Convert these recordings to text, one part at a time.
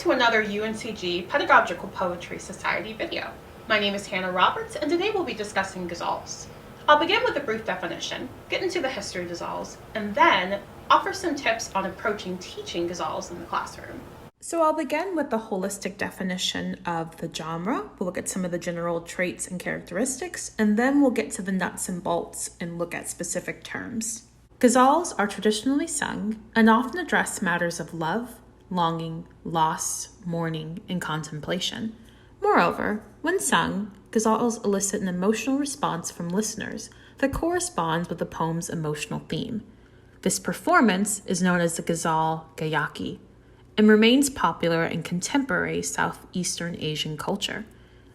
to another UNCG Pedagogical Poetry Society video. My name is Hannah Roberts, and today we'll be discussing Ghazals. I'll begin with a brief definition, get into the history of Ghazals, and then offer some tips on approaching teaching Ghazals in the classroom. So I'll begin with the holistic definition of the genre. We'll look at some of the general traits and characteristics, and then we'll get to the nuts and bolts and look at specific terms. Ghazals are traditionally sung and often address matters of love, longing, loss, mourning, and contemplation. Moreover, when sung, ghazals elicit an emotional response from listeners that corresponds with the poem's emotional theme. This performance is known as the Ghazal Gayaki and remains popular in contemporary Southeastern Asian culture.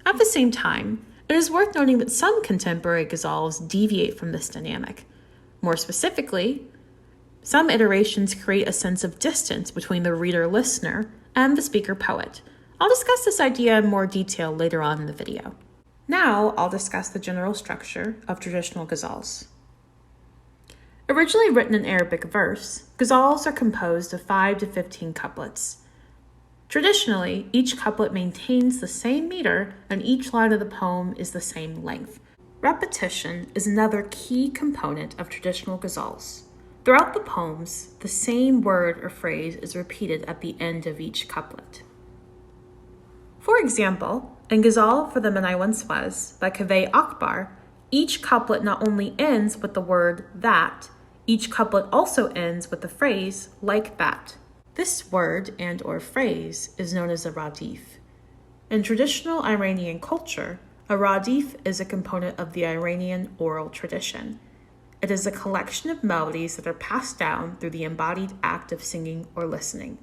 At the same time, it is worth noting that some contemporary ghazals deviate from this dynamic. More specifically, some iterations create a sense of distance between the reader-listener and the speaker-poet. I'll discuss this idea in more detail later on in the video. Now, I'll discuss the general structure of traditional ghazals. Originally written in Arabic verse, ghazals are composed of 5 to 15 couplets. Traditionally, each couplet maintains the same meter and each line of the poem is the same length. Repetition is another key component of traditional ghazals. Throughout the poems, the same word or phrase is repeated at the end of each couplet. For example, in Ghazal for the Man I Once Was by Kaffia Akbar, each couplet not only ends with the word that, each couplet also ends with the phrase like that. This word and or phrase is known as a radif. In traditional Iranian culture, a radif is a component of the Iranian oral tradition. It is a collection of melodies that are passed down through the embodied act of singing or listening.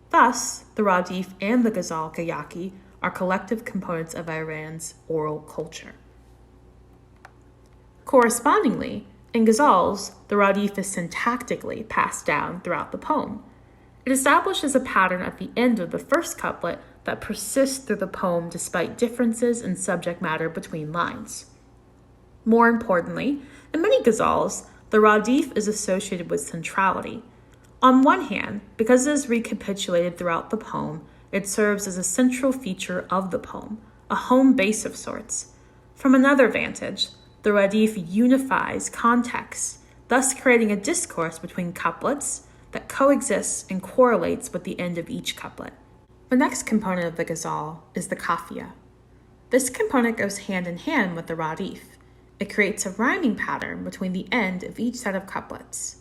Thus, the radif and the Ghazal Gayaki are collective components of Iran's oral culture. Correspondingly, in ghazals, the radif is syntactically passed down throughout the poem. It establishes a pattern at the end of the first couplet that persists through the poem despite differences in subject matter between lines. More importantly, in many ghazals, the radif is associated with centrality. On one hand, because it is recapitulated throughout the poem, it serves as a central feature of the poem, a home base of sorts. From another vantage, the radif unifies context, thus creating a discourse between couplets that coexists and correlates with the end of each couplet. The next component of the ghazal is the kaffia. This component goes hand in hand with the radif. It creates a rhyming pattern between the end of each set of couplets.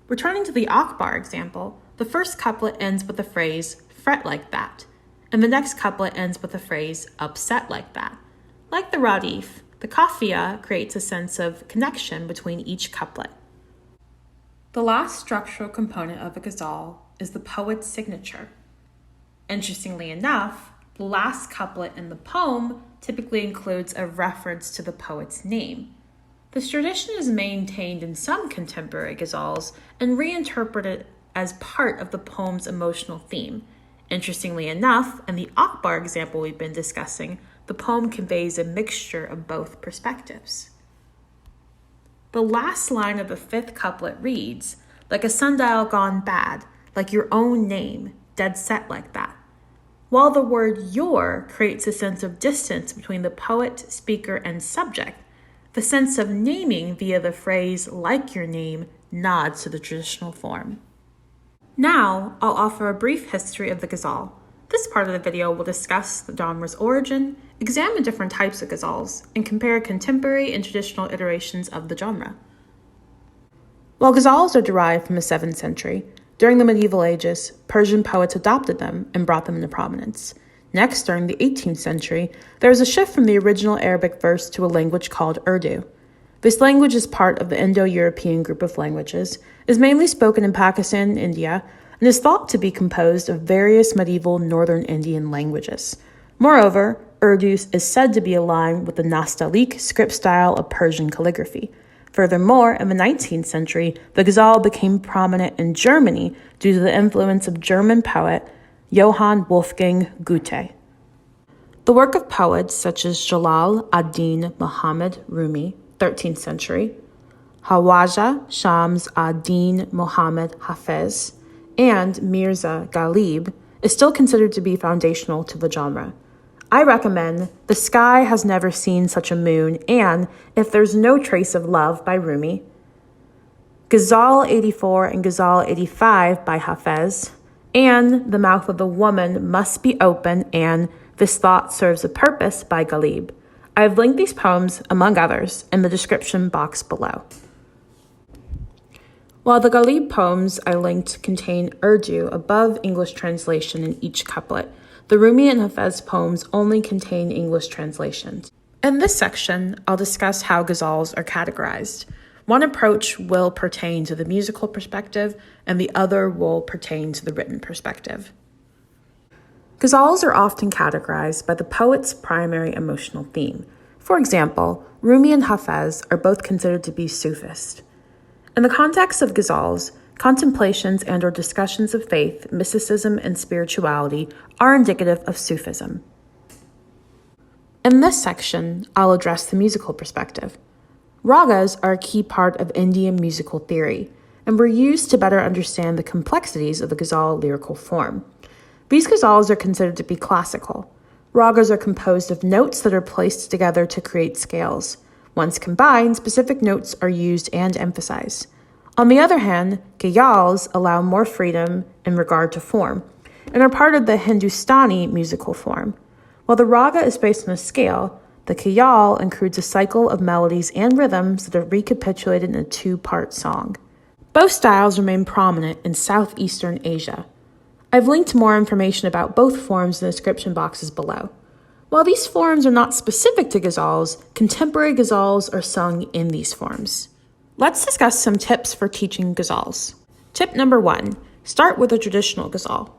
Returning to the Akbar example, the first couplet ends with the phrase, fret like that, and the next couplet ends with the phrase, upset like that. Like the radif, the kaffia creates a sense of connection between each couplet. The last structural component of a ghazal is the poet's signature. Interestingly enough, the last couplet in the poem typically includes a reference to the poet's name. This tradition is maintained in some contemporary ghazals and reinterpreted as part of the poem's emotional theme. Interestingly enough, in the Akbar example we've been discussing, the poem conveys a mixture of both perspectives. The last line of the fifth couplet reads, like a sundial gone bad, like your own name, dead set like that. While the word your creates a sense of distance between the poet, speaker, and subject, the sense of naming via the phrase like your name nods to the traditional form. Now, I'll offer a brief history of the ghazal. This part of the video will discuss the genre's origin, examine different types of ghazals, and compare contemporary and traditional iterations of the genre. While ghazals are derived from the 7th century, during the medieval ages, Persian poets adopted them and brought them into prominence. Next, during the 18th century, there was a shift from the original Arabic verse to a language called Urdu. This language is part of the Indo-European group of languages, is mainly spoken in Pakistan and India, and is thought to be composed of various medieval northern Indian languages. Moreover, Urdu is said to be aligned with the Nastaliq script style of Persian calligraphy. Furthermore, in the 19th century, the ghazal became prominent in Germany due to the influence of German poet Johann Wolfgang Goethe. The work of poets such as Jalal ad-Din Muhammad Rumi, 13th century, Hawaja Shams ad-Din Muhammad Hafez, and Mirza Ghalib, is still considered to be foundational to the genre. I recommend The Sky Has Never Seen Such a Moon and If There's No Trace of Love by Rumi, Ghazal 84 and Ghazal 85 by Hafez, and The Mouth of the Woman Must Be Open and This Thought Serves a Purpose by Ghalib. I have linked these poems, among others, in the description box below. While the Ghalib poems I linked contain Urdu above English translation in each couplet, the Rumi and Hafez poems only contain English translations. In this section, I'll discuss how ghazals are categorized. One approach will pertain to the musical perspective, and the other will pertain to the written perspective. Ghazals are often categorized by the poet's primary emotional theme. For example, Rumi and Hafez are both considered to be Sufist. In the context of ghazals, contemplations and/or discussions of faith, mysticism, and spirituality are indicative of Sufism. In this section, I'll address the musical perspective. Ragas are a key part of Indian musical theory and were used to better understand the complexities of the ghazal lyrical form. These ghazals are considered to be classical. Ragas are composed of notes that are placed together to create scales. Once combined, specific notes are used and emphasized. On the other hand, Ghazals allow more freedom in regard to form and are part of the Hindustani musical form. While the raga is based on a scale, the Ghazal includes a cycle of melodies and rhythms that are recapitulated in a two-part song. Both styles remain prominent in Southeastern Asia. I've linked more information about both forms in the description boxes below. While these forms are not specific to ghazals, contemporary ghazals are sung in these forms. Let's discuss some tips for teaching ghazals. Tip number 1, start with a traditional ghazal.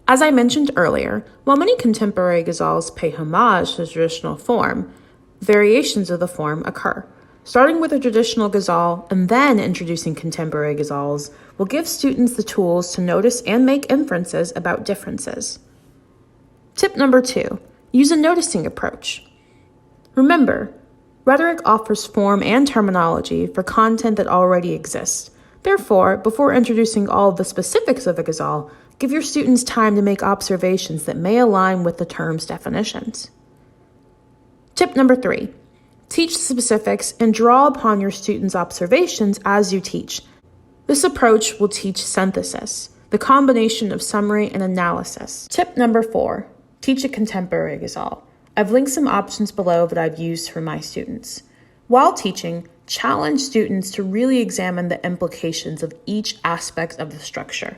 As I mentioned earlier, while many contemporary ghazals pay homage to the traditional form, variations of the form occur. Starting with a traditional ghazal and then introducing contemporary ghazals will give students the tools to notice and make inferences about differences. Tip number 2, use a noticing approach. Remember, rhetoric offers form and terminology for content that already exists. Therefore, before introducing all of the specifics of a ghazal, give your students time to make observations that may align with the term's definitions. Tip number 3, teach the specifics and draw upon your students' observations as you teach. This approach will teach synthesis, the combination of summary and analysis. Tip number 4, teach a contemporary ghazal. I've linked some options below that I've used for my students. While teaching, challenge students to really examine the implications of each aspect of the structure.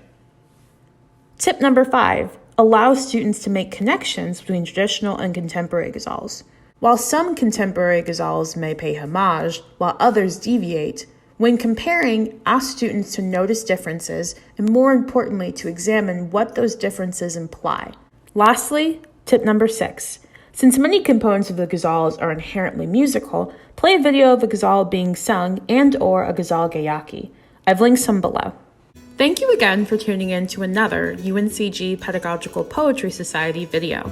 Tip number 5, allow students to make connections between traditional and contemporary ghazals. While some contemporary ghazals may pay homage, while others deviate, when comparing, ask students to notice differences and, more importantly, to examine what those differences imply. Lastly, tip number 6. Since many components of the ghazals are inherently musical, play a video of a ghazal being sung and/or a Ghazal Gayaki. I've linked some below. Thank you again for tuning in to another UNCG Pedagogical Poetry Society video.